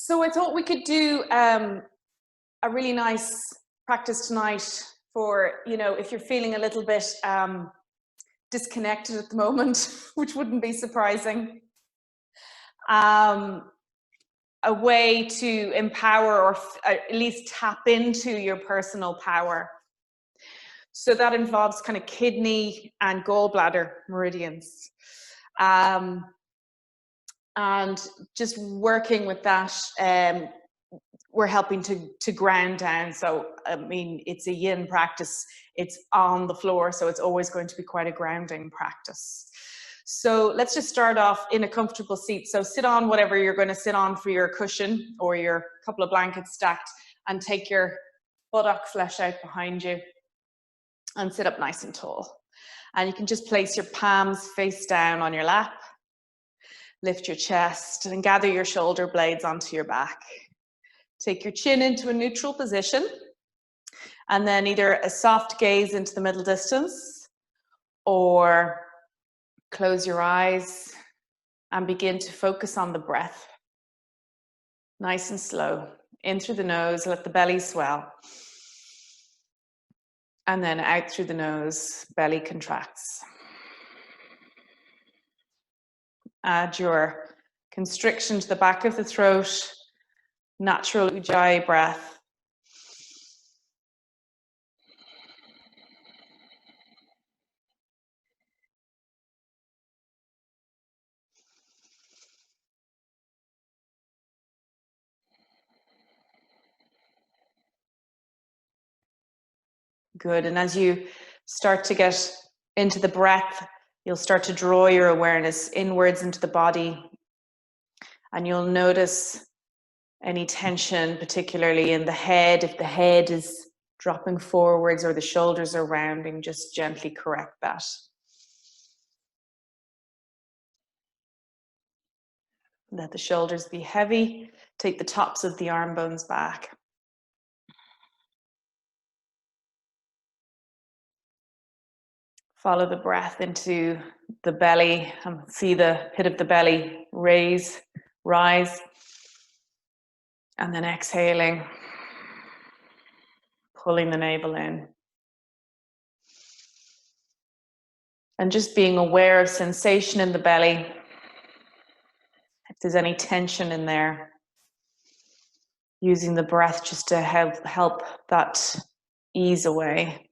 So I thought we could do a really nice practice tonight for, if you're feeling a little bit disconnected at the moment, which wouldn't be surprising. A way to empower or at least tap into your personal power. So that involves kind of kidney and gallbladder meridians. And just working with that, we're helping to ground down. So, I mean, it's a yin practice. It's on the floor, so it's always going to be quite a grounding practice. So let's just start off in a comfortable seat. So sit on whatever you're going to sit on for your cushion or your couple of blankets stacked, and take your buttock flesh out behind you and sit up nice and tall. And you can just place your palms face down on your lap. Lift your chest and gather your shoulder blades onto your back. Take your chin into a neutral position, and then either a soft gaze into the middle distance, or close your eyes and begin to focus on the breath. Nice and slow. In through the nose, let the belly swell. And then out through the nose, belly contracts. Add your constriction to the back of the throat, natural ujjayi breath. Good, and as you start to get into the breath, you'll start to draw your awareness inwards into the body, and you'll notice any tension, particularly in the head. If the head is dropping forwards or the shoulders are rounding, just gently correct that. Let the shoulders be heavy. Take the tops of the arm bones back. Follow the breath into the belly and see the pit of the belly rise. And then exhaling, pulling the navel in. And just being aware of sensation in the belly. If there's any tension in there, using the breath just to help that ease away.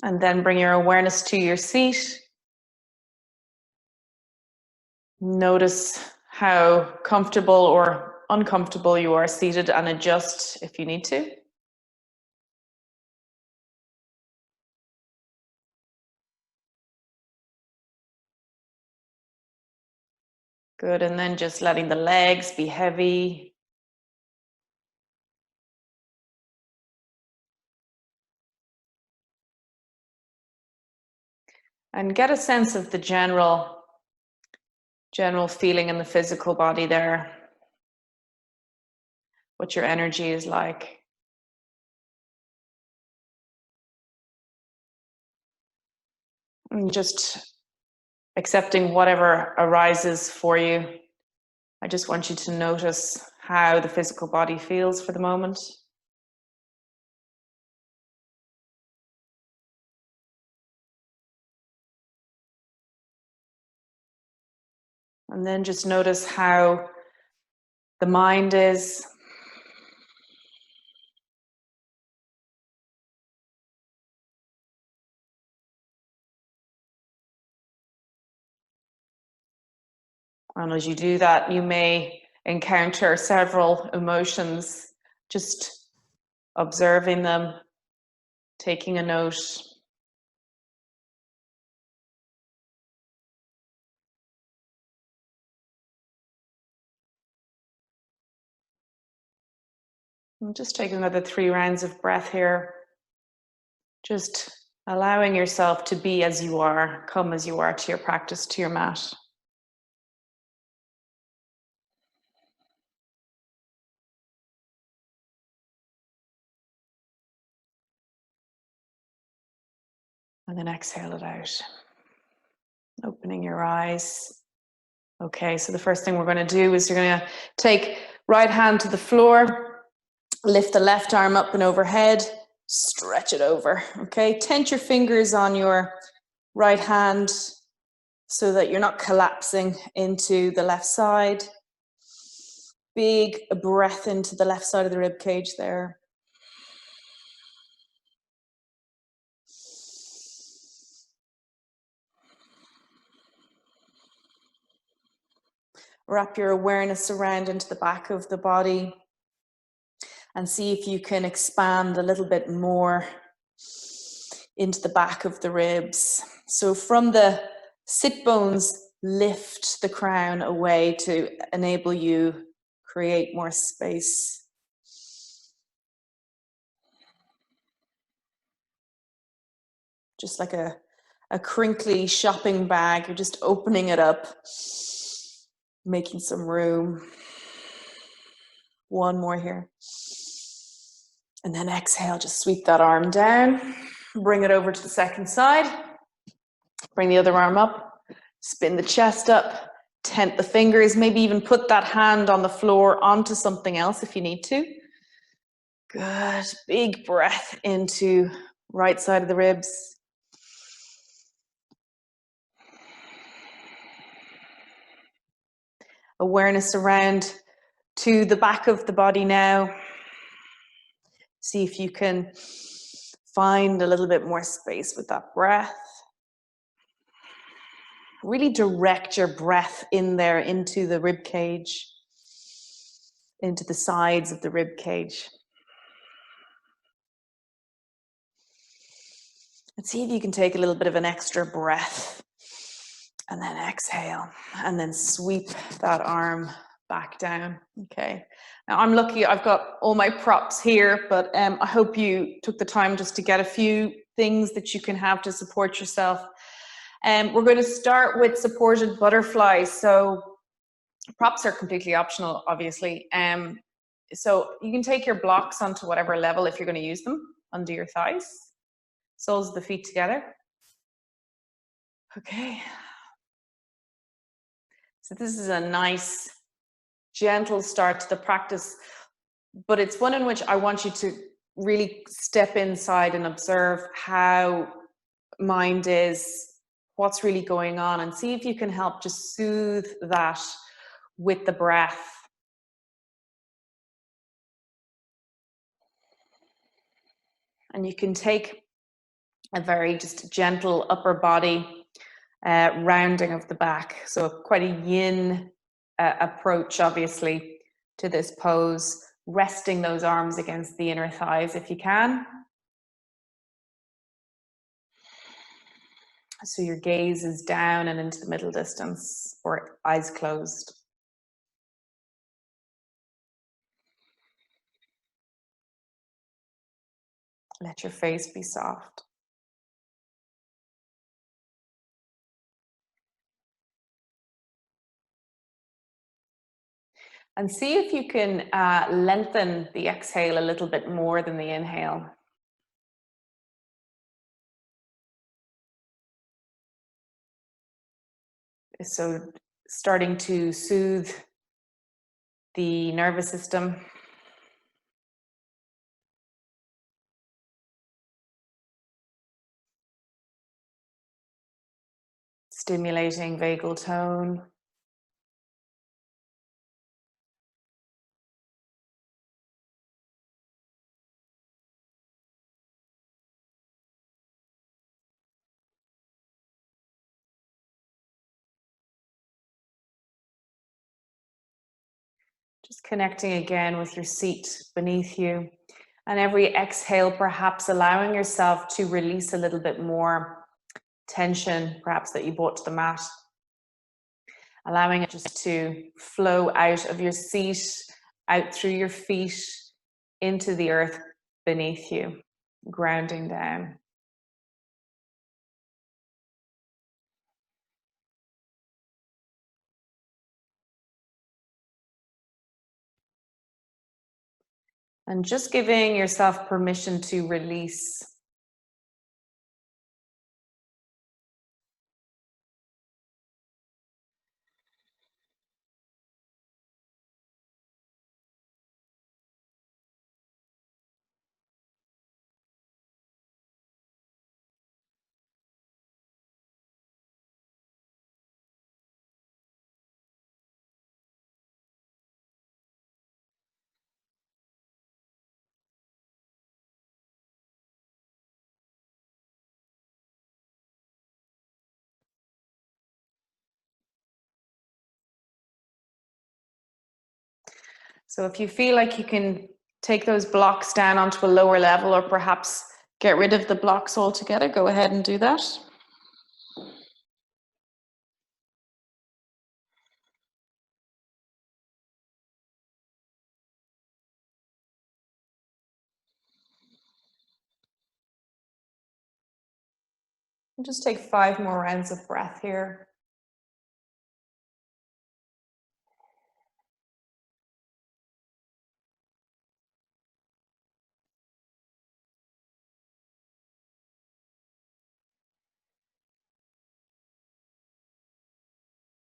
And then bring your awareness to your seat. Notice how comfortable or uncomfortable you are seated, and adjust if you need to. Good, and then just letting the legs be heavy. And get a sense of the general feeling in the physical body there. What your energy is like. And just accepting whatever arises for you. I just want you to notice how the physical body feels for the moment. And then just notice how the mind is. And as you do that, you may encounter several emotions, just observing them, taking a note. And just take another 3 rounds of breath here. Just allowing yourself to be as you are, come as you are to your practice, to your mat. And then exhale it out. Opening your eyes. Okay, so the first thing we're going to do is you're going to take right hand to the floor, lift the left arm up and overhead, stretch it over. Okay, tense your fingers on your right hand so that you're not collapsing into the left side. Big breath into the left side of the rib cage there. Wrap your awareness around into the back of the body and see if you can expand a little bit more into the back of the ribs. So from the sit bones, lift the crown away to enable you create more space. Just like a crinkly shopping bag, you're just opening it up, making some room. One more here. And then exhale, just sweep that arm down, bring it over to the second side, bring the other arm up, spin the chest up, tent the fingers, maybe even put that hand on the floor onto something else if you need to. Good, big breath into right side of the ribs. Awareness around to the back of the body now. See if you can find a little bit more space with that breath. Really direct your breath in there into the rib cage, into the sides of the rib cage. And see if you can take a little bit of an extra breath and then exhale and then sweep that arm back down. Okay. Now I'm lucky I've got all my props here, but I hope you took the time just to get a few things that you can have to support yourself. We're going to start with supported butterflies. So props are completely optional, obviously. So you can take your blocks onto whatever level if you're going to use them, under your thighs, soles of the feet together. Okay. So this is a nice, gentle start to the practice, but it's one in which I want you to really step inside and observe how mind is, what's really going on, and see if you can help just soothe that with the breath. And you can take a very just gentle upper body rounding of the back. So quite a yin approach, obviously, to this pose, resting those arms against the inner thighs if you can. So your gaze is down and into the middle distance, or eyes closed. Let your face be soft. And see if you can lengthen the exhale a little bit more than the inhale. So starting to soothe the nervous system. Stimulating vagal tone. Just connecting again with your seat beneath you. And every exhale, perhaps allowing yourself to release a little bit more tension, perhaps that you brought to the mat. Allowing it just to flow out of your seat, out through your feet, into the earth beneath you, grounding down. And just giving yourself permission to release. So if you feel like you can take those blocks down onto a lower level, or perhaps get rid of the blocks altogether, go ahead and do that. And just take 5 more rounds of breath here.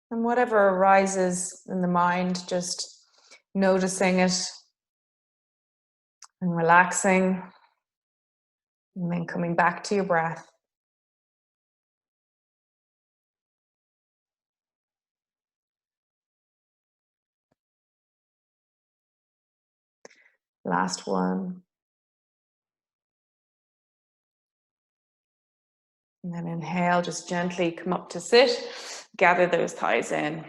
And whatever arises in the mind, just noticing it and relaxing, and then coming back to your breath. Last one. And then inhale, just gently come up to sit, gather those thighs in.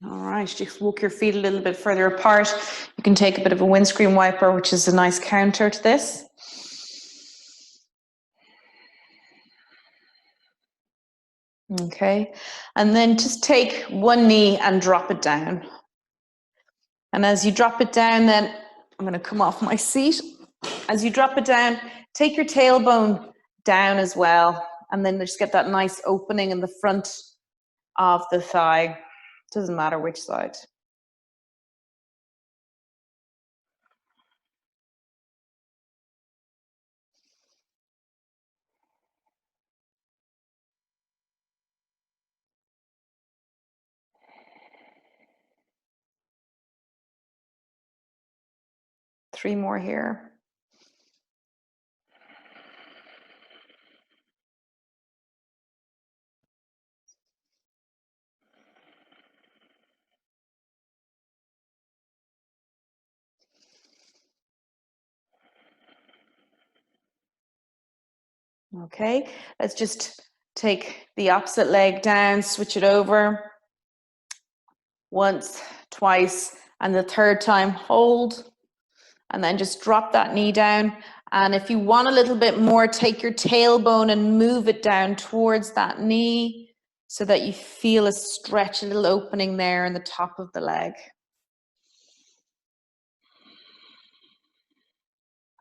All right, just walk your feet a little bit further apart. You can take a bit of a windscreen wiper, which is a nice counter to this. Okay, and then just take one knee and drop it down. And as you drop it down, then I'm going to come off my seat. As you drop it down, take your tailbone down as well. And then just get that nice opening in the front of the thigh. Doesn't matter which side. Three more here. Okay, let's just take the opposite leg down, switch it over. Once, twice, and the third time, hold. And then just drop that knee down. And if you want a little bit more, take your tailbone and move it down towards that knee so that you feel a stretch, a little opening there in the top of the leg.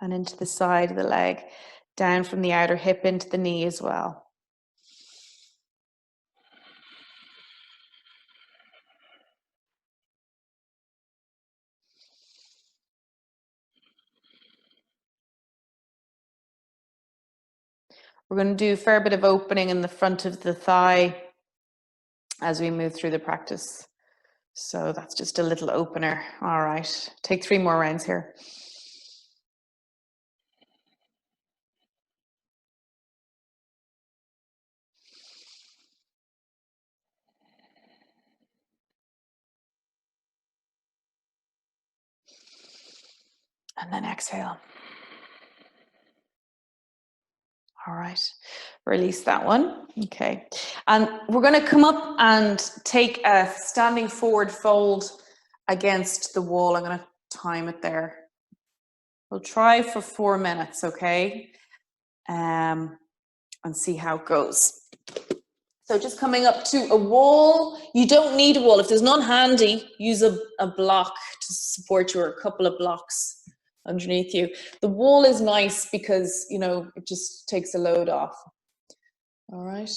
And into the side of the leg, down from the outer hip into the knee as well. We're going to do a fair bit of opening in the front of the thigh as we move through the practice. So that's just a little opener. All right, take 3 more rounds here. And then exhale. All right, release that one. Okay, and we're going to come up and take a standing forward fold against the wall. I'm going to time it there. We'll try for 4 minutes, okay? And see how it goes. So just coming up to a wall. You don't need a wall. If there's none handy, use a block to support you, or a couple of blocks underneath you. The wall is nice because, you know, it just takes a load off. All right.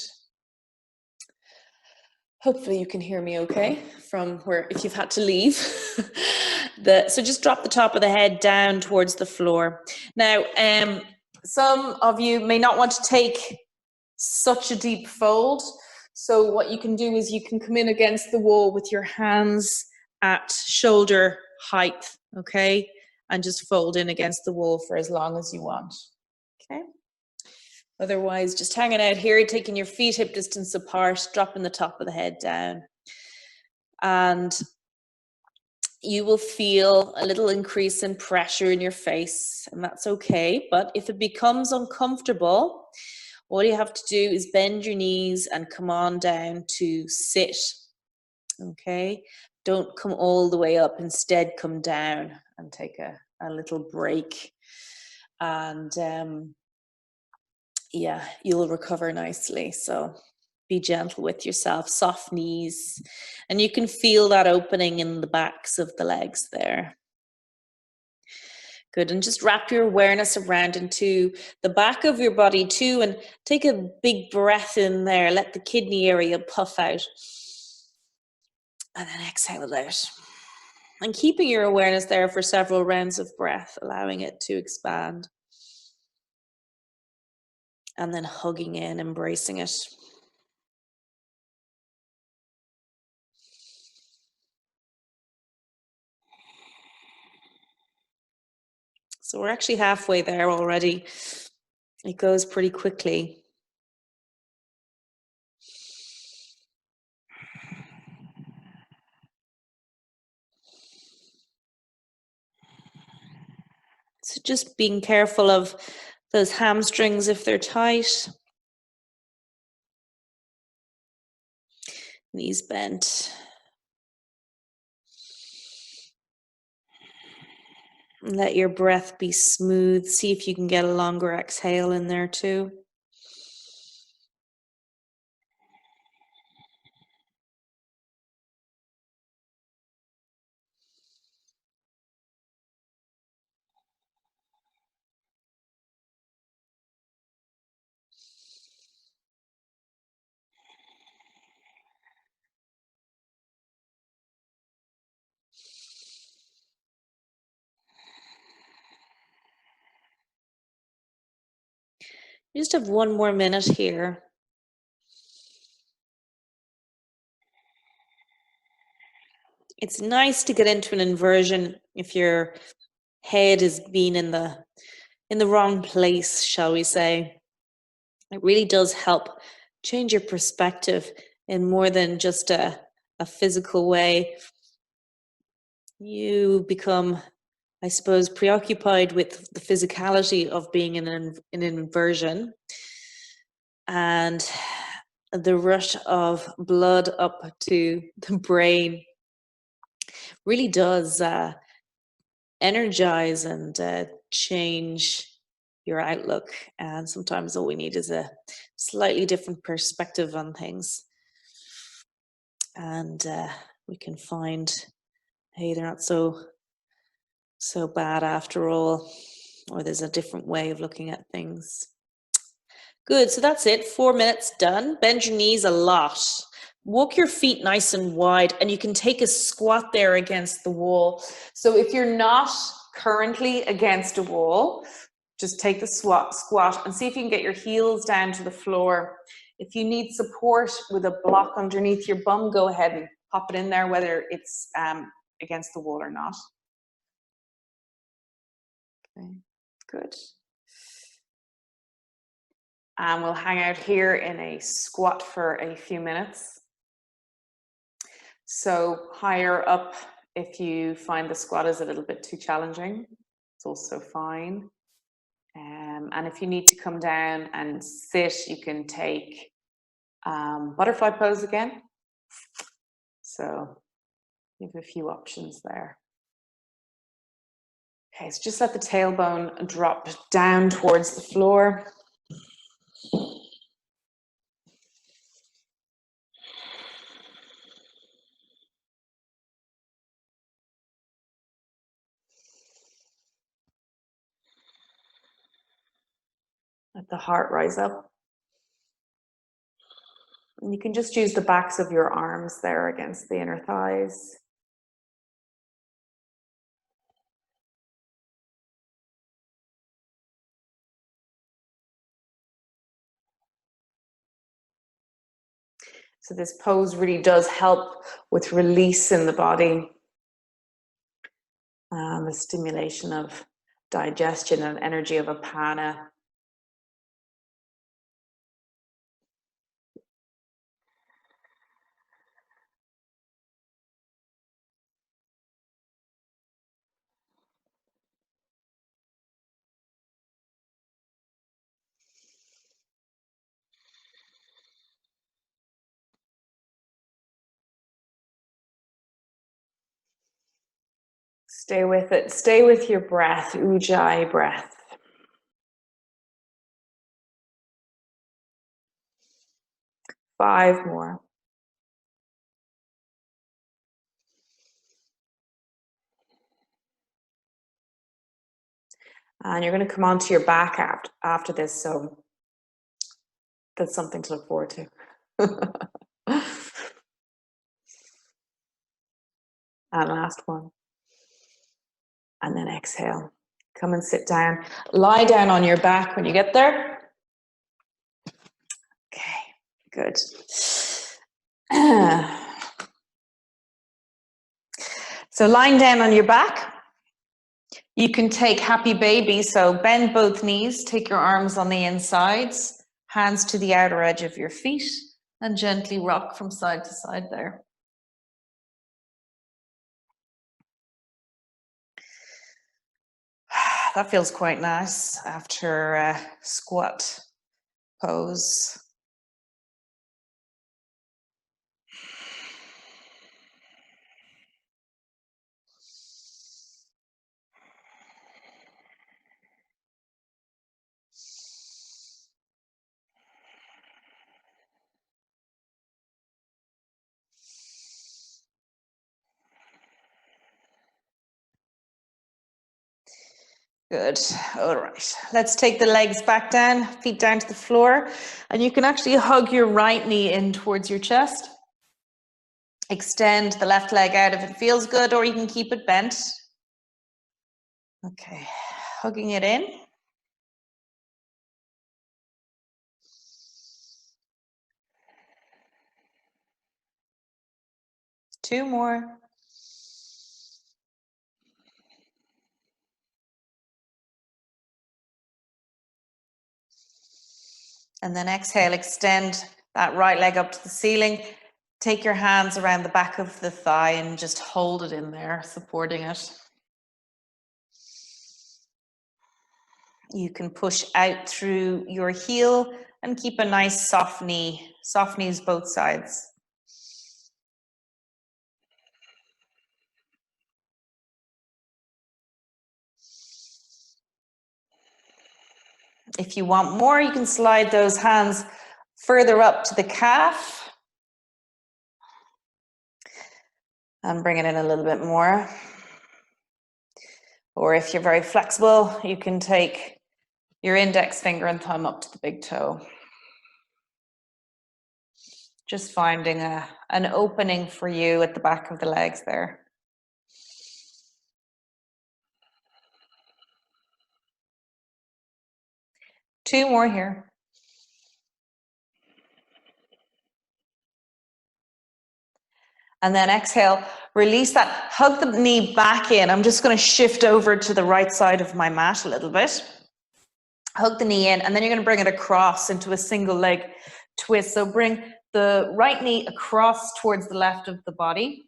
Hopefully you can hear me okay from where, if you've had to leave. So just drop the top of the head down towards the floor. Now, some of you may not want to take such a deep fold. So what you can do is you can come in against the wall with your hands at shoulder height, okay? And just fold in against the wall for as long as you want, okay? Otherwise, just hanging out here, taking your feet hip distance apart, dropping the top of the head down. And you will feel a little increase in pressure in your face, and that's okay. But if it becomes uncomfortable, all you have to do is bend your knees and come on down to sit, okay? Don't come all the way up. Instead, come down and take a little break. And yeah, you'll recover nicely. So be gentle with yourself, soft knees. And you can feel that opening in the backs of the legs there. Good, and just wrap your awareness around into the back of your body too, and take a big breath in there. Let the kidney area puff out. And then exhale it out. And keeping your awareness there for several rounds of breath, allowing it to expand. And then hugging in, embracing it. So we're actually halfway there already. It goes pretty quickly. So just being careful of those hamstrings if they're tight. Knees bent. Let your breath be smooth. See if you can get a longer exhale in there too. You just have one more minute here. It's nice to get into an inversion if your head is being in the wrong place, shall we say. It really does help change your perspective in more than just a physical way. You become, I suppose, preoccupied with the physicality of being in an inversion, and the rush of blood up to the brain really does energize and change your outlook. And sometimes all we need is a slightly different perspective on things. And we can find, hey, they're not so bad after all, or there's a different way of looking at things. Good, so that's it, 4 minutes done. Bend your knees a lot. Walk your feet nice and wide, and you can take a squat there against the wall. So if you're not currently against a wall, just take the squat and see if you can get your heels down to the floor. If you need support with a block underneath your bum, go ahead and pop it in there, whether it's against the wall or not. Okay, good. And we'll hang out here in a squat for a few minutes. So higher up, if you find the squat is a little bit too challenging, it's also fine. And if you need to come down and sit, you can take butterfly pose again. So you have a few options there. Okay, so just let the tailbone drop down towards the floor. Let the heart rise up. And you can just use the backs of your arms there against the inner thighs. So this pose really does help with release in the body, the stimulation of digestion and energy of apana. Stay with it. Stay with your breath, ujjayi breath. Five more. And you're going to come onto your back after this, so that's something to look forward to. And last one. And then exhale. Come and sit down. Lie down on your back when you get there. Okay, good. So lying down on your back, you can take happy baby. So bend both knees, take your arms on the insides, hands to the outer edge of your feet, and gently rock from side to side there. That feels quite nice after a squat pose. Good. All right. Let's take the legs back down, feet down to the floor. And you can actually hug your right knee in towards your chest. Extend the left leg out if it feels good, or you can keep it bent. Okay. Hugging it in. Two more. And then exhale, extend that right leg up to the ceiling. Take your hands around the back of the thigh and just hold it in there, supporting it. You can push out through your heel and keep a nice soft knee, soft knees both sides. If you want more, you can slide those hands further up to the calf. And bring it in a little bit more. Or if you're very flexible, you can take your index finger and thumb up to the big toe. Just finding an opening for you at the back of the legs there. Two more here. And then exhale, release that, hug the knee back in. I'm just going to shift over to the right side of my mat a little bit. Hug the knee in, and then you're going to bring it across into a single leg twist. So bring the right knee across towards the left of the body.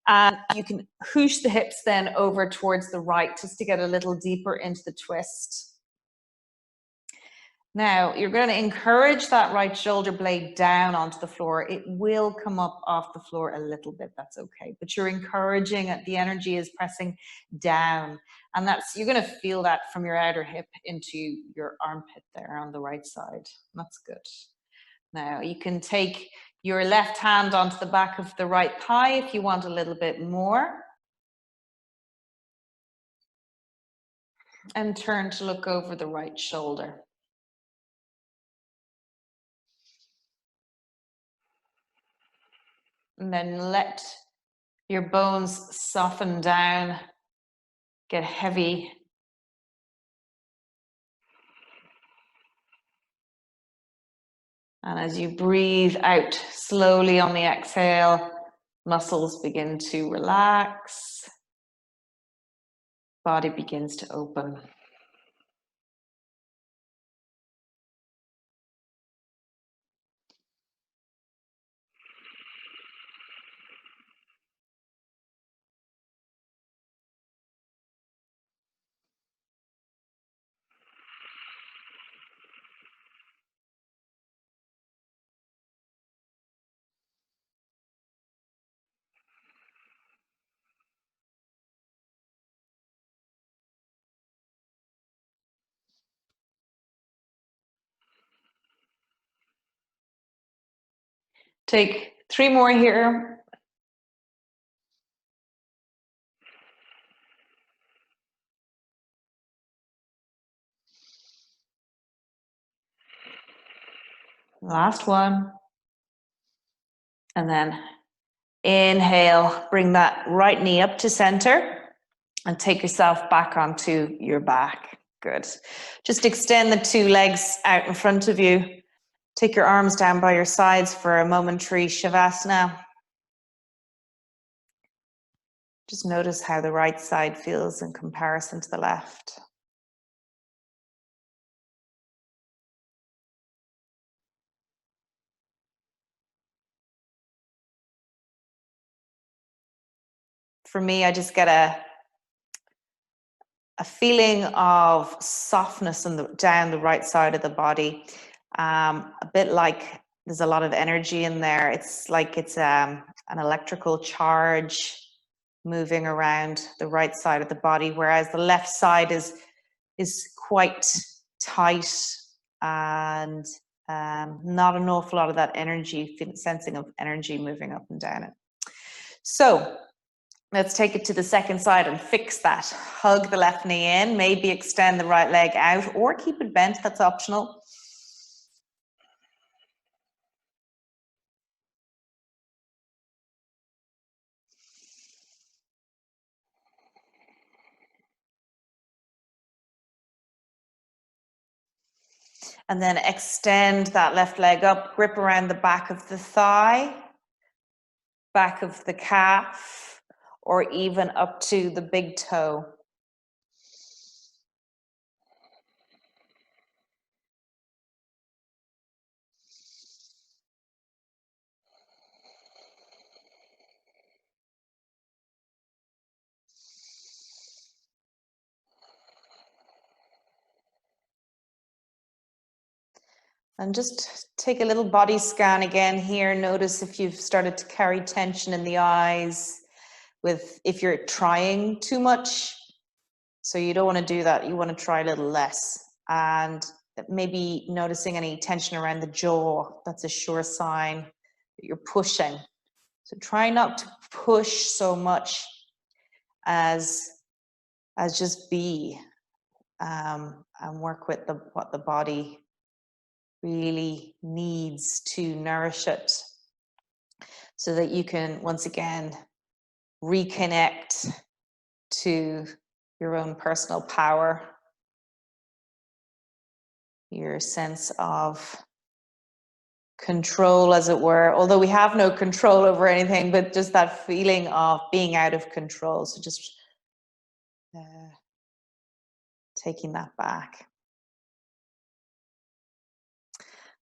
And you can hoosh the hips then over towards the right just to get a little deeper into the twist. Now, you're going to encourage that right shoulder blade down onto the floor. It will come up off the floor a little bit, that's okay. But you're encouraging it, the energy is pressing down. And you're going to feel that from your outer hip into your armpit there on the right side. That's good. Now, you can take your left hand onto the back of the right thigh if you want a little bit more. And turn to look over the right shoulder. And then let your bones soften down, get heavy. And as you breathe out slowly on the exhale, muscles begin to relax. Body begins to open. Take 3 more here. Last one. And then inhale, bring that right knee up to center and take yourself back onto your back. Good. Just extend the 2 legs out in front of you. Take your arms down by your sides for a momentary Shavasana. Just notice how the right side feels in comparison to the left. For me, I just get a feeling of softness down the right side of the body. A bit like there's a lot of energy in there. It's like it's an electrical charge moving around the right side of the body, whereas the left side is quite tight and not an awful lot of that energy, sensing of energy moving up and down it. So let's take it to the second side and fix that. Hug the left knee in, maybe extend the right leg out or keep it bent, that's optional. And then extend that left leg up, grip around the back of the thigh, back of the calf, or even up to the big toe. And just take a little body scan again here. Notice if you've started to carry tension in the eyes, if you're trying too much. So you don't want to do that. You want to try a little less. And maybe noticing any tension around the jaw. That's a sure sign that you're pushing. So try not to push so much as just be and work with what the body really needs to nourish it, so that you can once again reconnect to your own personal power, your sense of control, as it were, although we have no control over anything, but just that feeling of being out of control. So just taking that back.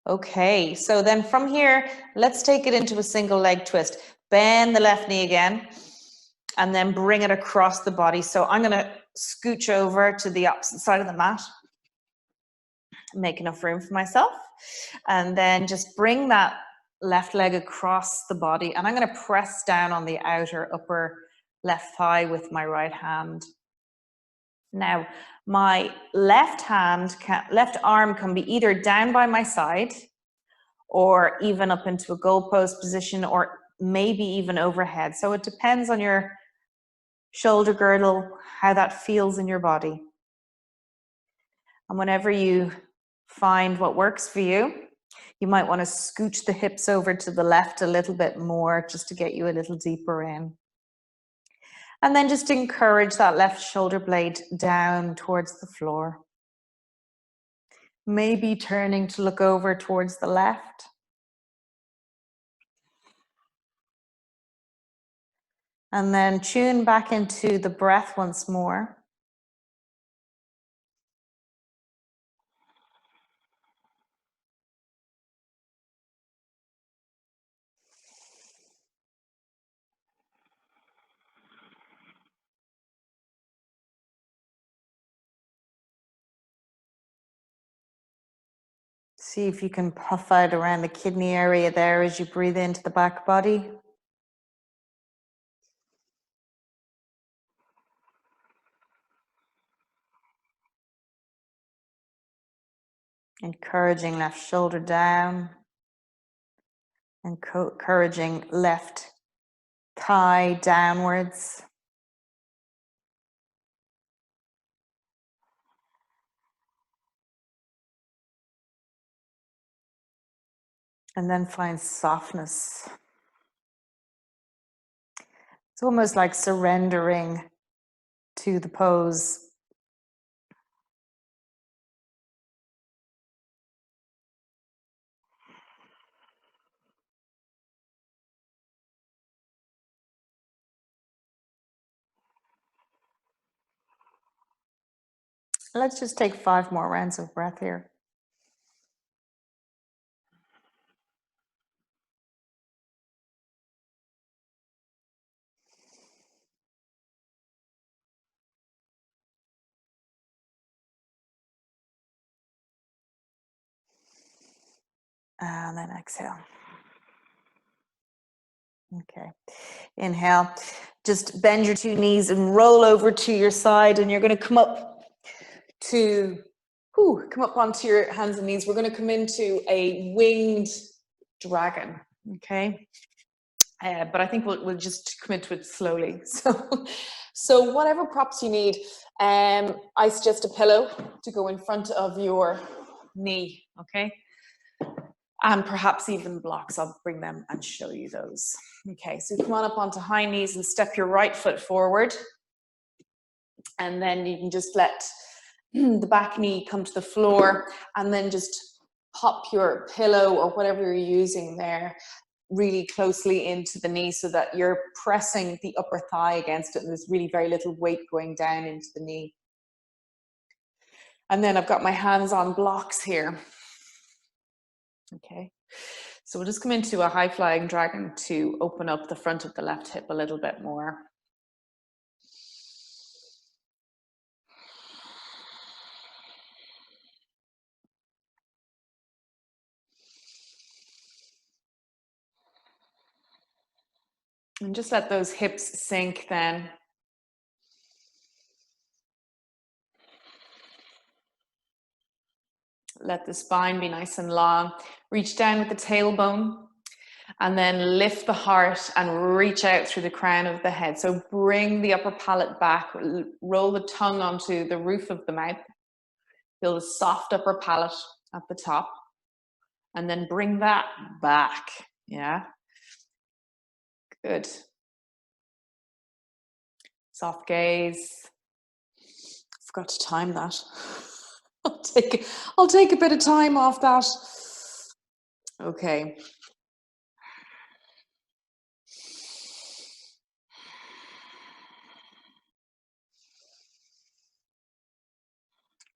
Okay, so then from here, let's take it into a single leg twist. Bend the left knee again, and then bring it across the body. So I'm gonna scooch over to the opposite side of the mat, make enough room for myself, and then just bring that left leg across the body, and I'm gonna press down on the outer upper left thigh with my right hand. Now, my left arm can be either down by my side or even up into a goalpost position, or maybe even overhead. So it depends on your shoulder girdle, how that feels in your body. And whenever you find what works for you, you might want to scooch the hips over to the left a little bit more just to get you a little deeper in. And then just encourage that left shoulder blade down towards the floor. Maybe turning to look over towards the left. And then tune back into the breath once more. See if you can puff out around the kidney area there as you breathe into the back body. Encouraging left shoulder down. Encouraging left thigh downwards. And then find softness. It's almost like surrendering to the pose. Let's just take 5 more rounds of breath here. And then exhale. Okay. Inhale. Just bend your 2 knees and roll over to your side, and you're going to come up to, come up onto your hands and knees. We're going to come into a winged dragon. Okay. But I think we'll just come into it slowly. So whatever props you need, I suggest a pillow to go in front of your knee. Okay. And perhaps even blocks. I'll bring them and show you those. Okay, so come on up onto high knees and step your right foot forward. And then you can just let the back knee come to the floor, and then just pop your pillow or whatever you're using there really closely into the knee so that you're pressing the upper thigh against it, and there's really very little weight going down into the knee. And then I've got my hands on blocks here. Okay, so we'll just come into a high flying dragon to open up the front of the left hip a little bit more. And just let those hips sink then. Let the spine be nice and long. Reach down with the tailbone, and then lift the heart and reach out through the crown of the head. So bring the upper palate back, roll the tongue onto the roof of the mouth. Feel the soft upper palate at the top, and then bring that back. Yeah. Good. Soft gaze. Forgot to time that. I'll take a bit of time off that. Okay.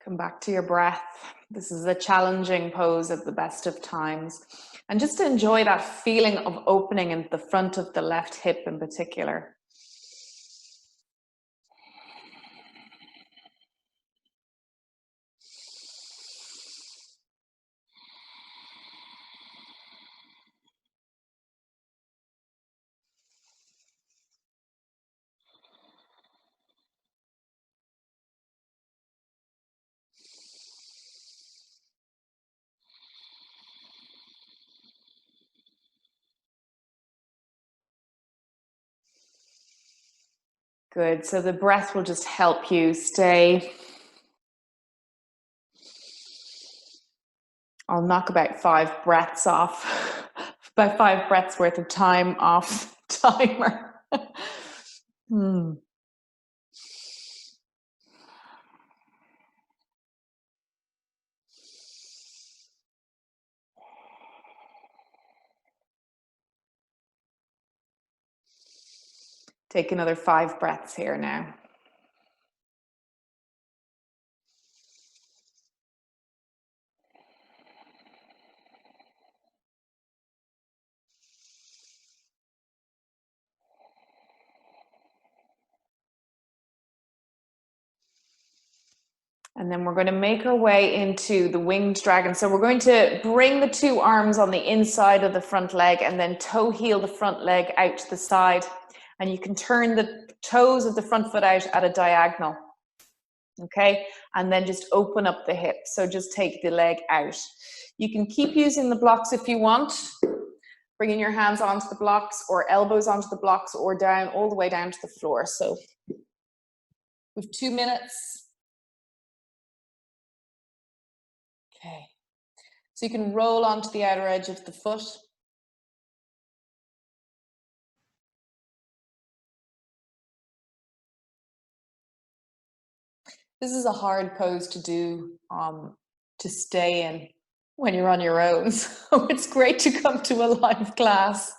Come back to your breath. This is a challenging pose at the best of times. And just to enjoy that feeling of opening in the front of the left hip in particular. Good. So the breath will just help you stay. I'll knock about 5 breaths off, about 5 breaths worth of time off timer. Take another 5 breaths here now. And then we're going to make our way into the winged dragon. So we're going to bring the 2 arms on the inside of the front leg, and then toe heel the front leg out to the side. And you can turn the toes of the front foot out at a diagonal. Okay, and then just open up the hip. So just take the leg out. You can keep using the blocks if you want, bringing your hands onto the blocks or elbows onto the blocks or down, all the way down to the floor. So we have 2 minutes. Okay. So you can roll onto the outer edge of the foot. This is a hard pose to do, to stay in when you're on your own. So it's great to come to a live class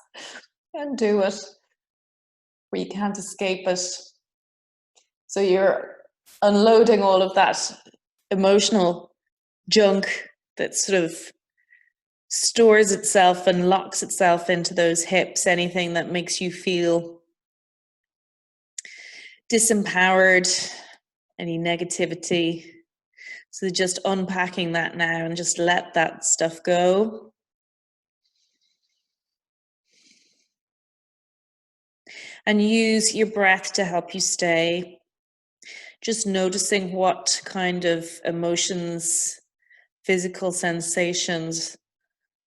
and do it where you can't escape it. So you're unloading all of that emotional junk that sort of stores itself and locks itself into those hips, anything that makes you feel disempowered, any negativity. So just unpacking that now and just let that stuff go. And use your breath to help you stay. Just noticing what kind of emotions, physical sensations,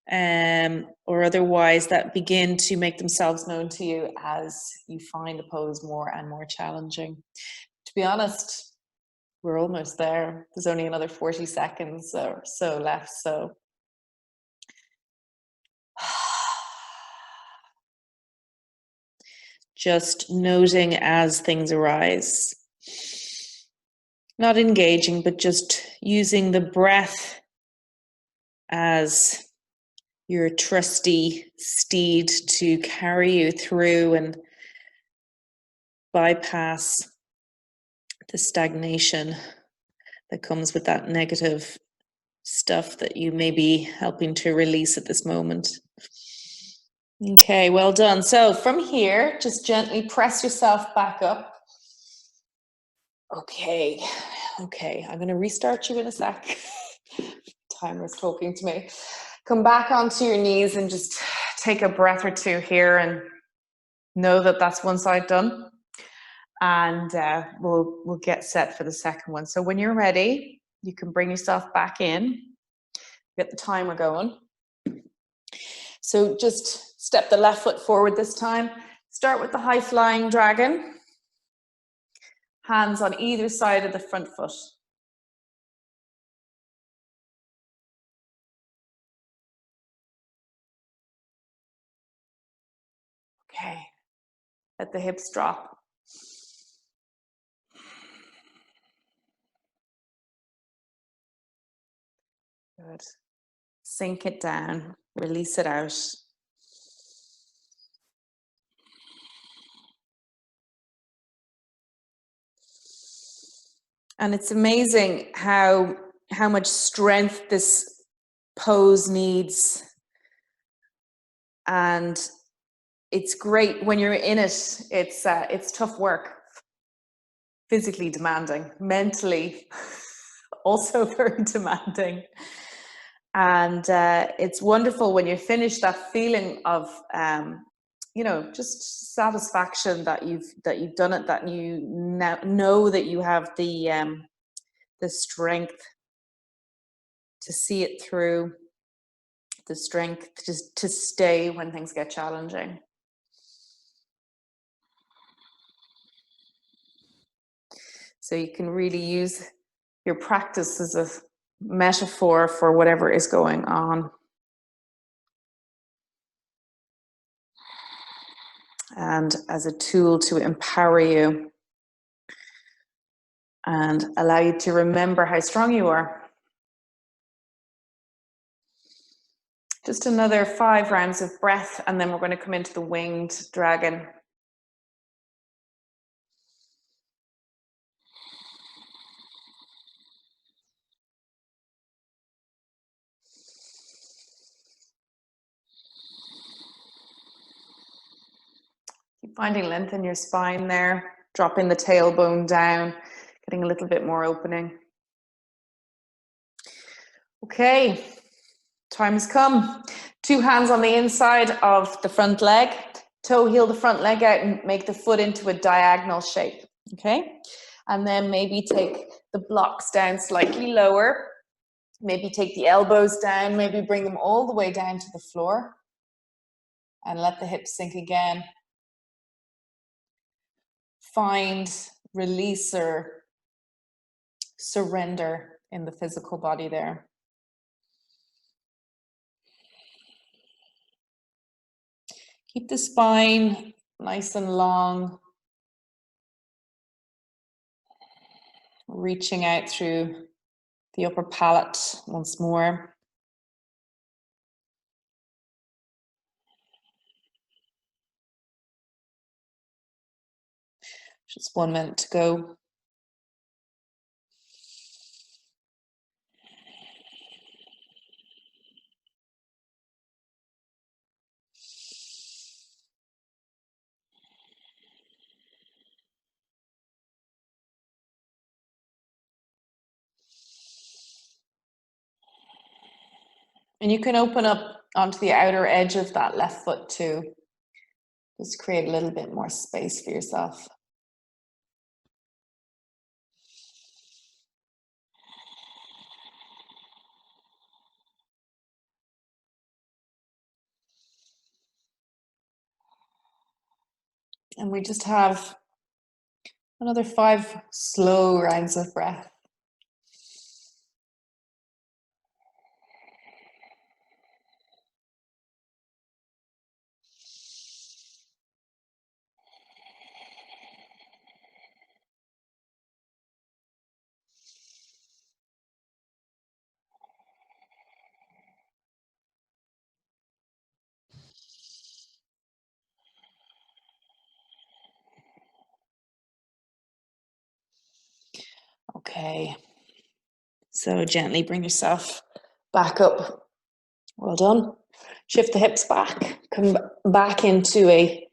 or otherwise that begin to make themselves known to you as you find the pose more and more challenging. To be honest, we're almost there. There's only another 40 seconds or so left. So just noting as things arise. Not engaging, but just using the breath as your trusty steed to carry you through and bypass the stagnation that comes with that negative stuff that you may be helping to release at this moment. Okay, well done. So from here, just gently press yourself back up. Okay, I'm going to restart you in a sec. Timer's talking to me. Come back onto your knees and just take a breath or two here and know that that's one side done. And we'll get set for the second one. So when you're ready, you can bring yourself back in. Get the timer going. So just step the left foot forward this time. Start with the high flying dragon. Hands on either side of the front foot. Okay. Let the hips drop. Good. Sink it down. Release it out. And it's amazing how much strength this pose needs. And it's great when you're in it. It's tough work, physically demanding, mentally also very demanding. And it's wonderful when you finish, that feeling of just satisfaction that you've done it, that you now know that you have the strength to see it through, the strength to stay when things get challenging. So you can really use your practice as a metaphor for whatever is going on. And as a tool to empower you and allow you to remember how strong you are. Just another 5 rounds of breath, and then we're going to come into the winged dragon. Keep finding length in your spine there, dropping the tailbone down, getting a little bit more opening. Okay, time has come. 2 hands on the inside of the front leg. Toe heel the front leg out and make the foot into a diagonal shape. Okay, and then maybe take the blocks down slightly lower. Maybe take the elbows down, maybe bring them all the way down to the floor. and let the hips sink again. Find release or surrender in the physical body there. Keep the spine nice and long, reaching out through the upper palate once more. Just 1 minute to go. And you can open up onto the outer edge of that left foot too. Just create a little bit more space for yourself. And we just have another 5 slow rounds of breath. Okay, so gently bring yourself back up. Well done. Shift the hips back, come back into a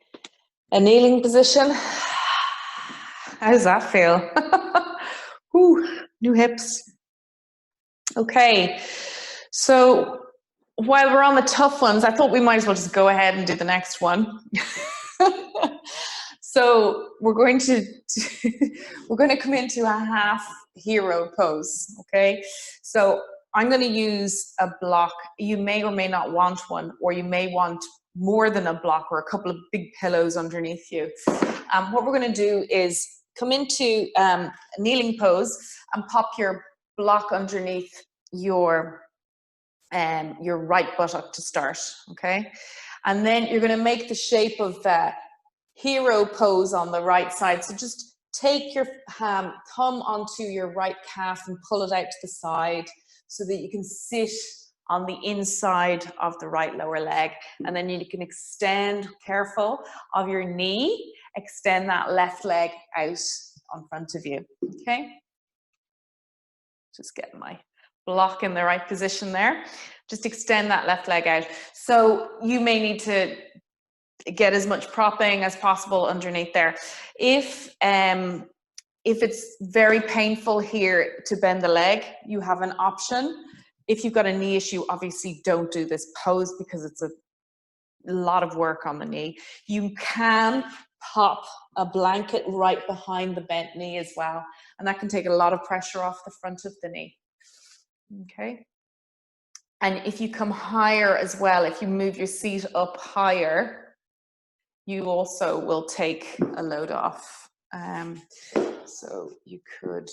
kneeling position. How does that feel? Ooh, new hips. Okay, so while we're on the tough ones, I thought we might as well just go ahead and do the next one. So we're going to come into a half hero pose, okay? So I'm going to use a block. You may or may not want one, or you may want more than a block or a couple of big pillows underneath you. What we're going to do is come into a kneeling pose and pop your block underneath your right buttock to start, okay? And then you're going to make the shape of that hero pose on the right side. So just take your thumb onto your right calf and pull it out to the side so that you can sit on the inside of the right lower leg. And then you can extend, careful of your knee, extend that left leg out on front of you, okay? Just get my block in the right position there. Just extend that left leg out. So you may need to get as much propping as possible underneath there. If it's very painful here to bend the leg, you have an option. If you've got a knee issue, obviously don't do this pose because it's a lot of work on the knee. You can pop a blanket right behind the bent knee as well, and that can take a lot of pressure off the front of the knee. Okay. And if you come higher as well, if you move your seat up higher, you also will take a load off. So you could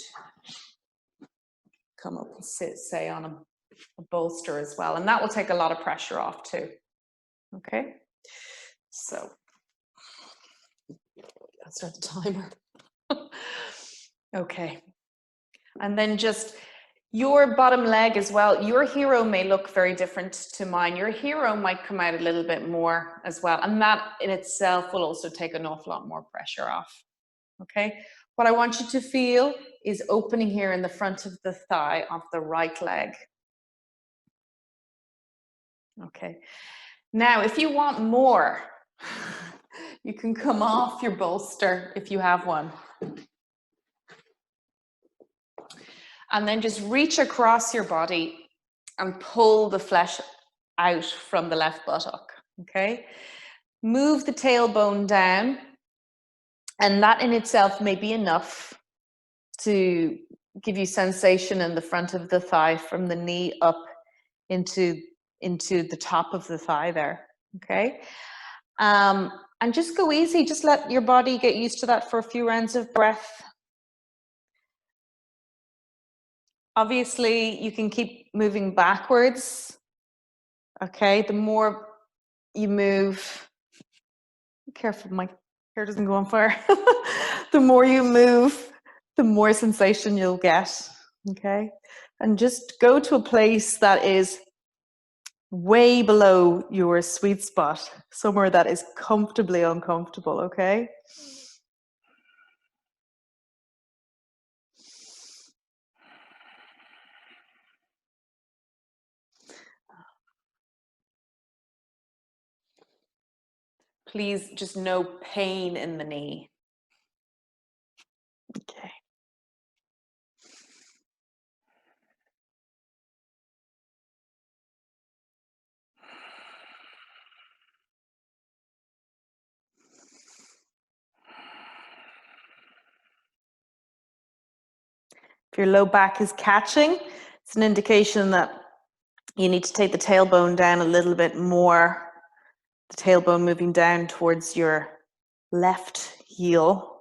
come up and sit, say, on a bolster as well, and that will take a lot of pressure off too. Okay, so I'll start the timer. Okay, and then just your bottom leg as well. Your hero may look very different to mine. Your hero might come out a little bit more as well, and that in itself will also take an awful lot more pressure off. Okay, what I want you to feel is opening here in the front of the thigh of the right leg. Okay, now if you want more, you can come off your bolster if you have one. And then just reach across your body and pull the flesh out from the left buttock, okay? Move the tailbone down, and that in itself may be enough to give you sensation in the front of the thigh from the knee up into the top of the thigh there, okay? And just go easy. Just let your body get used to that for a few rounds of breath. Obviously, you can keep moving backwards. Okay, the more you move, be careful my hair doesn't go on fire. The more you move, the more sensation you'll get. Okay, and just go to a place that is way below your sweet spot, somewhere that is comfortably uncomfortable. Okay. Please, just no pain in the knee. Okay. If your low back is catching, it's an indication that you need to take the tailbone down a little bit more. The tailbone moving down towards your left heel.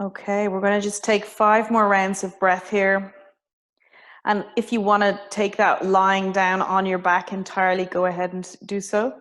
Okay, we're going to just take 5 more rounds of breath here. And if you want to take that lying down on your back entirely, go ahead and do so.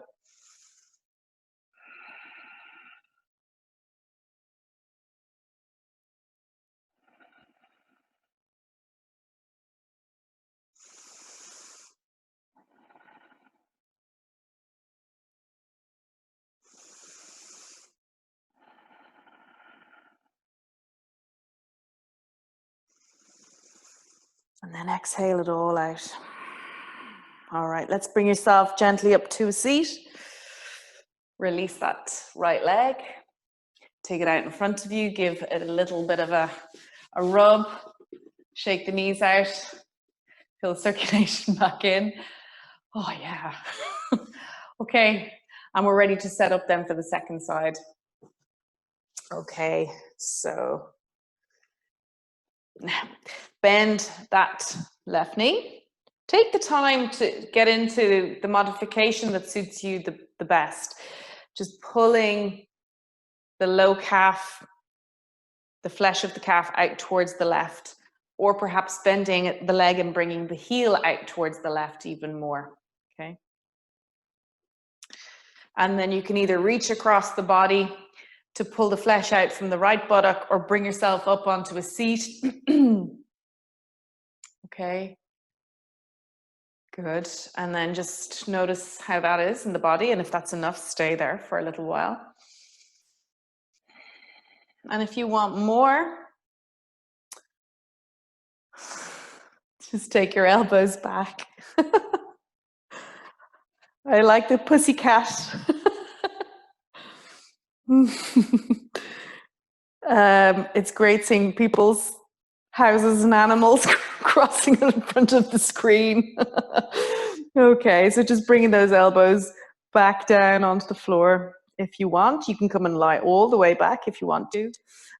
And then exhale it all out. All right, let's bring yourself gently up to a seat. Release that right leg. Take it out in front of you. Give it a little bit of a rub. Shake the knees out. Feel the circulation back in. Oh, yeah. Okay, and we're ready to set up then for the second side. Okay, so now bend that left knee. Take the time to get into the modification that suits you the best. Just pulling the low calf, the flesh of the calf out towards the left, or perhaps bending the leg and bringing the heel out towards the left even more, okay? And then you can either reach across the body to pull the flesh out from the right buttock or bring yourself up onto a seat. Okay. Good. And then just notice how that is in the body. And if that's enough, stay there for a little while. And if you want more, just take your elbows back. I like the pussycat. It's great seeing people's houses and animals crossing in front of the screen. Okay, so just bringing those elbows back down onto the floor if you want. You can come and lie all the way back if you want to.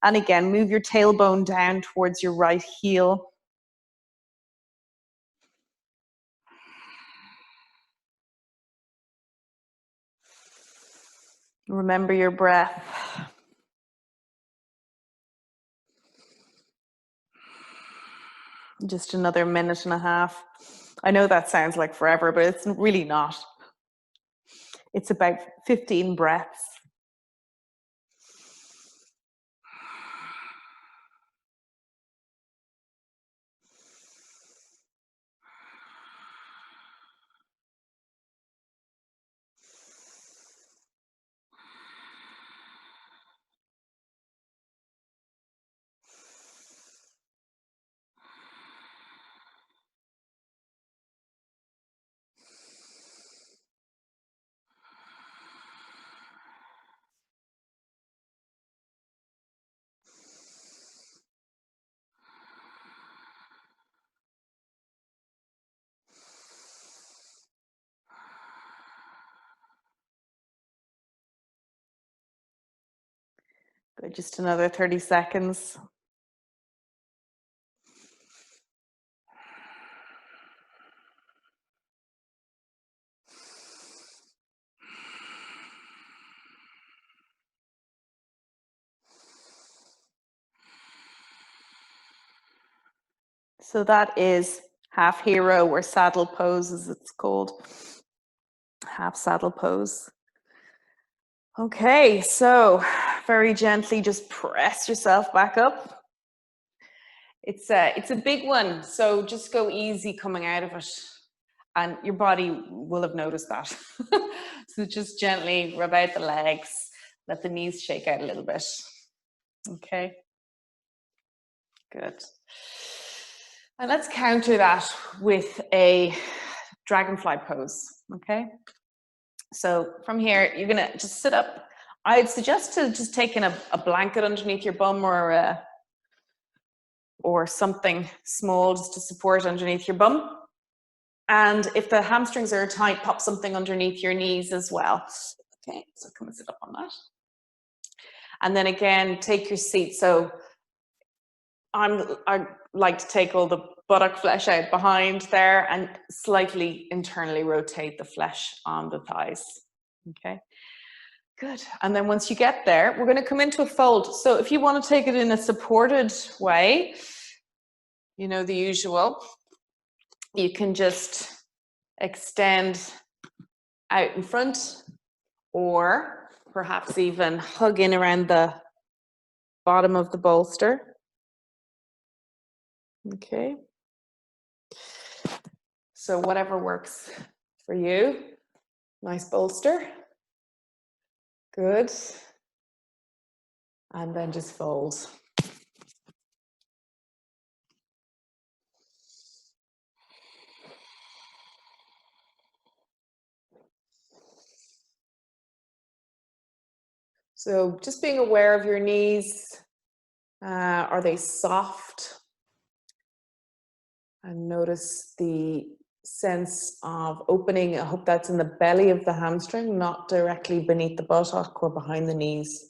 And again, move your tailbone down towards your right heel. Remember your breath. Just another minute and a half. I know that sounds like forever, but it's really not. It's about 15 breaths. Good, just another 30 seconds. So that is half hero or saddle pose, as it's called. Half saddle pose. Okay, so very gently just press yourself back up. It's a big one, so just go easy coming out of it, and your body will have noticed that. So just gently rub out the legs, let the knees shake out a little bit. Okay, good. And let's counter that with a dragonfly pose. Okay, so from here you're gonna just sit up. I'd suggest to just taking a blanket underneath your bum, or something small just to support underneath your bum. And if the hamstrings are tight, pop something underneath your knees as well. Okay, so come and sit up on that. And then again, take your seat. So I like to take all the buttock flesh out behind there and slightly internally rotate the flesh on the thighs. Okay, good. And then once you get there, we're going to come into a fold. So if you want to take it in a supported way, you know, the usual, you can just extend out in front, or perhaps even hug in around the bottom of the bolster. Okay. So whatever works for you. Nice bolster. Good. And then just fold. So just being aware of your knees. Are they soft? And notice the sense of opening. I hope that's in the belly of the hamstring, not directly beneath the buttock or behind the knees.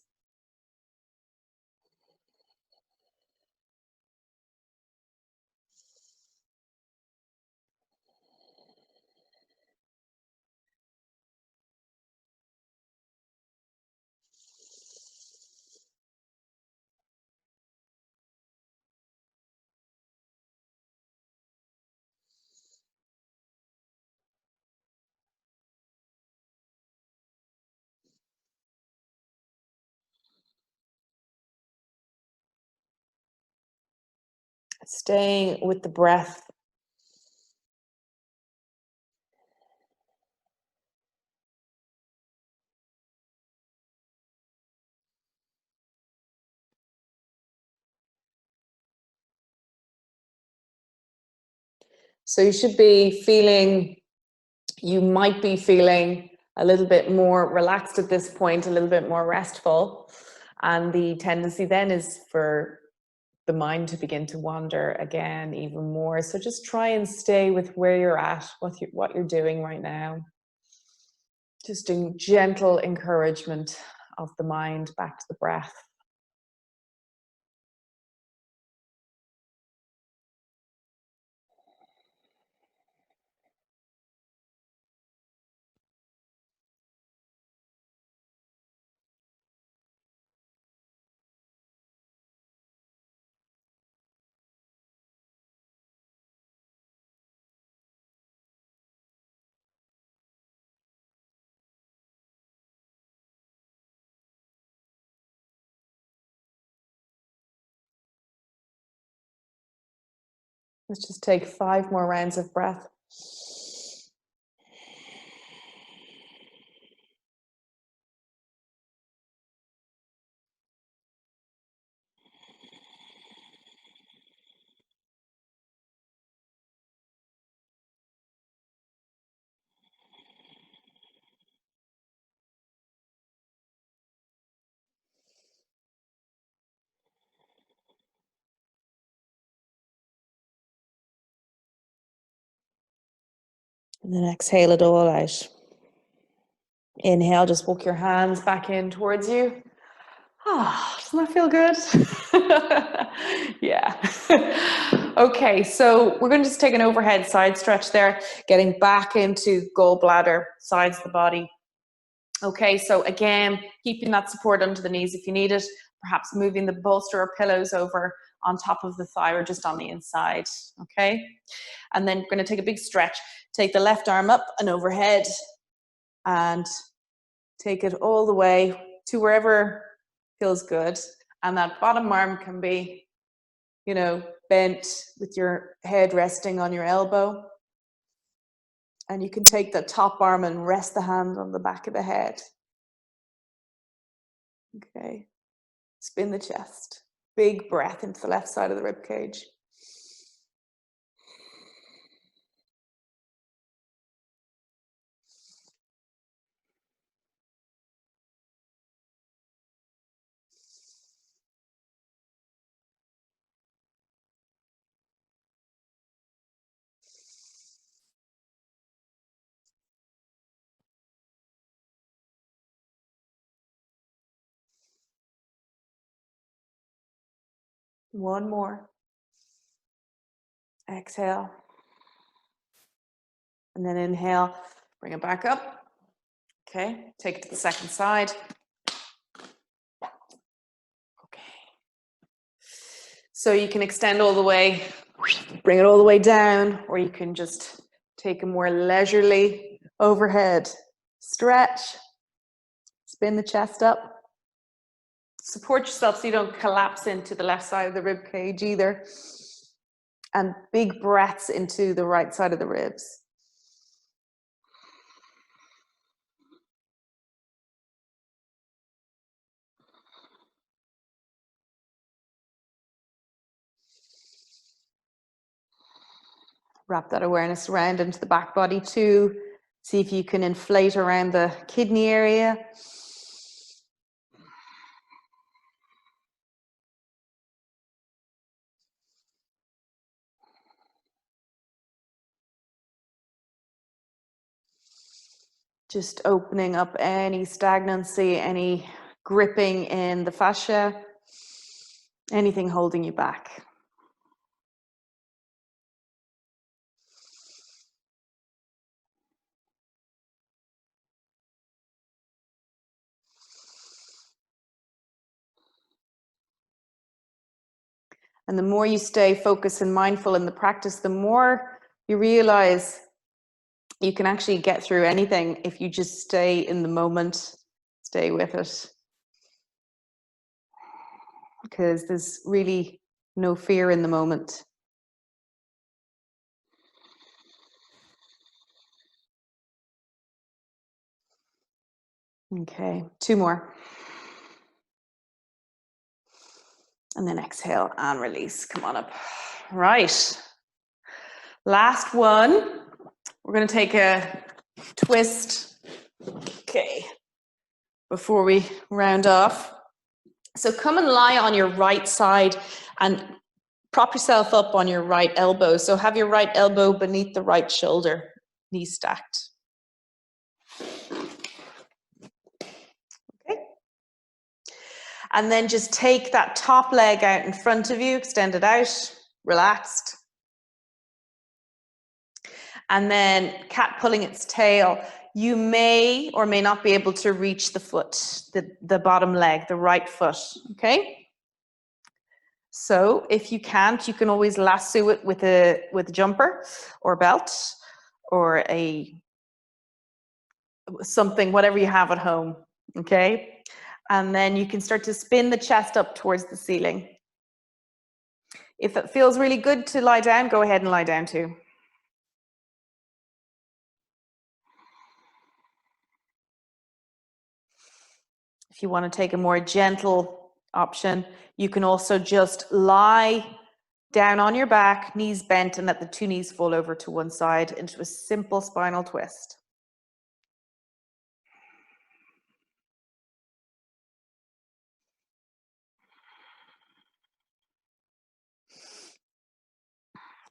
Staying with the breath. So you should be feeling, you might be feeling a little bit more relaxed at this point, a little bit more restful. And the tendency then is for the mind to begin to wander again even more. So just try and stay with where you're at, what you're doing right now. Just a gentle encouragement of the mind back to the breath. Let's just take 5 more rounds of breath. And then exhale it all out. Inhale, just walk your hands back in towards you. Ah, doesn't that feel good? Yeah. Okay, so we're going to just take an overhead side stretch there, getting back into gallbladder, sides of the body. Okay, so again, keeping that support under the knees if you need it, perhaps moving the bolster or pillows over on top of the thigh or just on the inside, okay? And then we're going to take a big stretch. Take the left arm up and overhead and take it all the way to wherever feels good. And that bottom arm can be, you know, bent with your head resting on your elbow. And you can take the top arm and rest the hand on the back of the head. Okay. Spin the chest. Big breath into the left side of the rib cage. One more. Exhale. And then inhale, bring it back up. Okay, take it to the second side. Okay. So you can extend all the way, bring it all the way down, or you can just take a more leisurely overhead stretch. Spin the chest up. Support yourself so you don't collapse into the left side of the rib cage either. And big breaths into the right side of the ribs. Wrap that awareness around into the back body too. See if you can inflate around the kidney area. Just opening up any stagnancy, any gripping in the fascia, anything holding you back. And the more you stay focused and mindful in the practice, the more you realize you can actually get through anything if you just stay in the moment, stay with it. Because there's really no fear in the moment. Okay, two more. And then exhale and release. Come on up. Right. Last one. We're going to take a twist. Okay. Before we round off. So come and lie on your right side and prop yourself up on your right elbow. So have your right elbow beneath the right shoulder, knees stacked. Okay. And then just take that top leg out in front of you, extend it out, relaxed. And then cat pulling its tail. You may or may not be able to reach the foot, the bottom leg, the right foot, okay? So if you can't, you can always lasso it with a jumper or belt or something, whatever you have at home, okay? And then you can start to spin the chest up towards the ceiling. If it feels really good to lie down, go ahead and lie down too. If you want to take a more gentle option, you can also just lie down on your back, knees bent, and let the two knees fall over to one side into a simple spinal twist.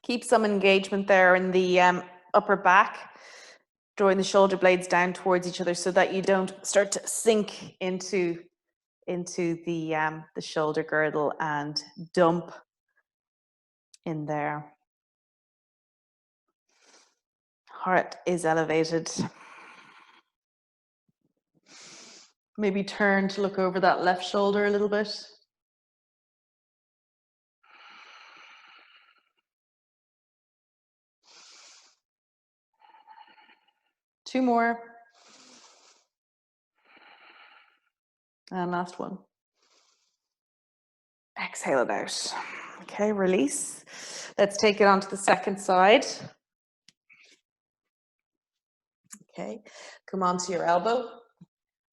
Keep some engagement there in the upper back, drawing the shoulder blades down towards each other so that you don't start to sink into into the shoulder girdle and dump in there. Heart is elevated. Maybe turn to look over that left shoulder a little bit. Two more. And last one. Exhale it out. Okay, release. Let's take it onto the second side. Okay, come onto your elbow.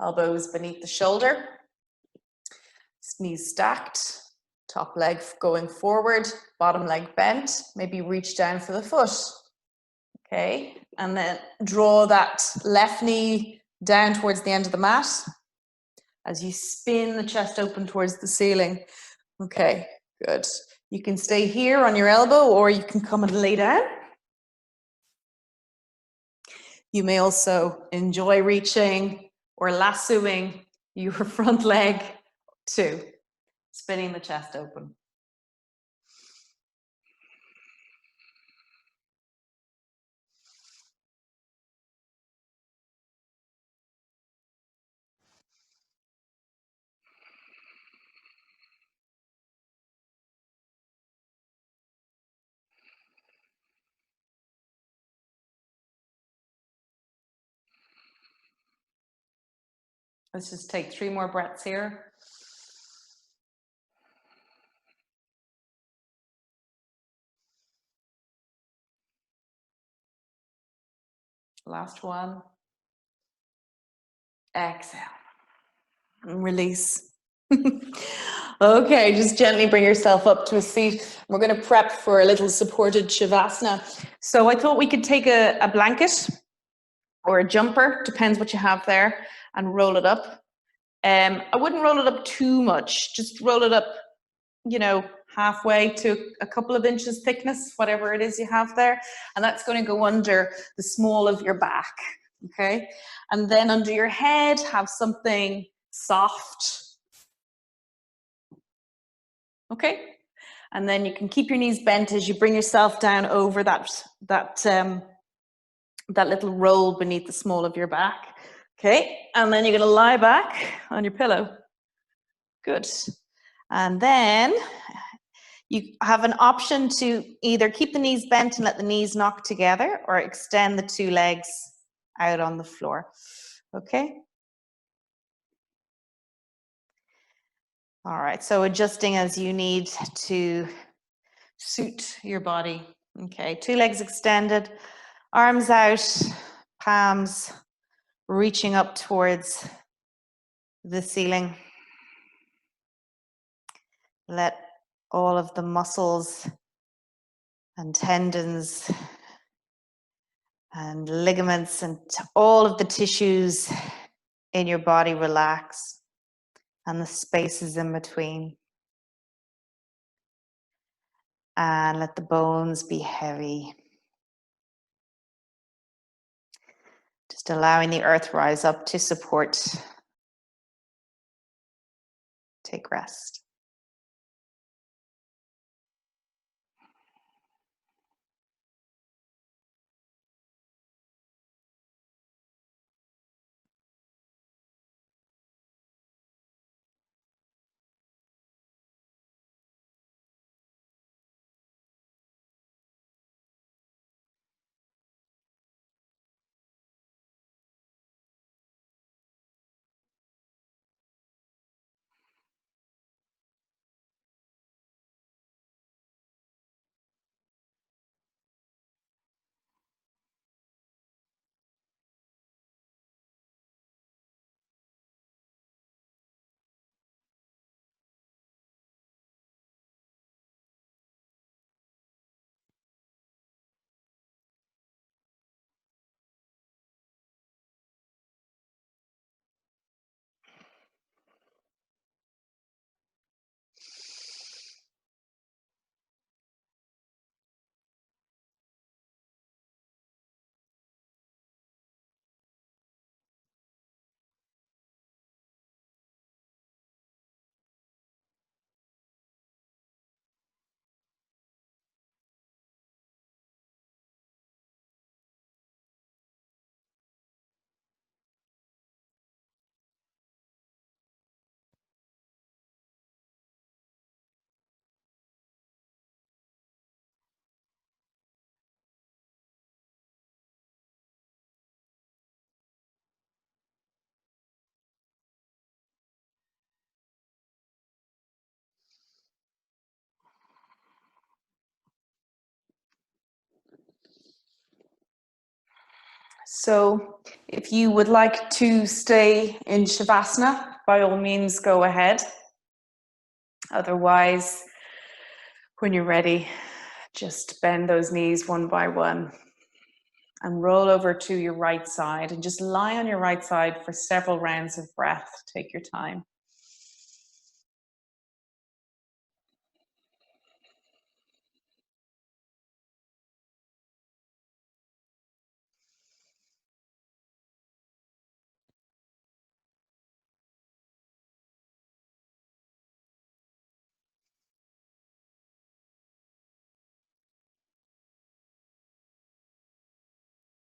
Elbows beneath the shoulder. Knees stacked. Top leg going forward. Bottom leg bent. Maybe reach down for the foot. Okay, and then draw that left knee down towards the end of the mat as you spin the chest open towards the ceiling. Okay, good. You can stay here on your elbow or you can come and lay down. You may also enjoy reaching or lassoing your front leg too, spinning the chest open. Let's just take 3 more breaths here. Last one. Exhale. And release. Okay, just gently bring yourself up to a seat. We're going to prep for a little supported Shavasana. So I thought we could take a blanket or a jumper, depends what you have there, and roll it up. I wouldn't roll it up too much, just roll it up, you know, halfway to a couple of inches thickness, whatever it is you have there. And that's going to go under the small of your back, okay? And then under your head, have something soft, okay? And then you can keep your knees bent as you bring yourself down over that little roll beneath the small of your back. Okay, and then you're going to lie back on your pillow. Good. And then you have an option to either keep the knees bent and let the knees knock together or extend the 2 legs out on the floor. Okay? All right, so adjusting as you need to suit your body. Okay, 2 legs extended, arms out, palms reaching up towards the ceiling. Let all of the muscles and tendons and ligaments and all of the tissues in your body relax, and the spaces in between. And let the bones be heavy. Just allowing the earth rise up to support. Take rest. So if you would like to stay in Shavasana, by all means go ahead. Otherwise, when you're ready, just bend those knees one by one and roll over to your right side and just lie on your right side for several rounds of breath. Take your time.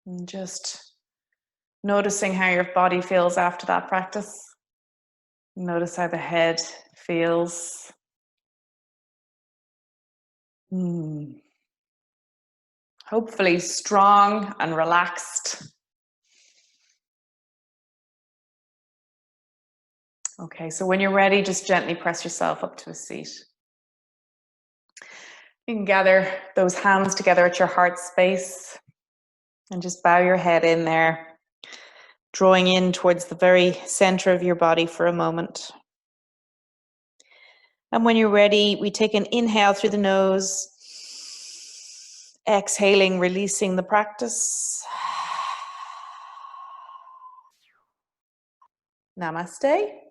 And just noticing how your body feels after that practice. Notice how the head feels. Hopefully strong and relaxed. Okay, so when you're ready, just gently press yourself up to a seat. You can gather those hands together at your heart space and just bow your head in there, drawing in towards the very center of your body for a moment. And when you're ready, we take an inhale through the nose, exhaling, releasing the practice. Namaste.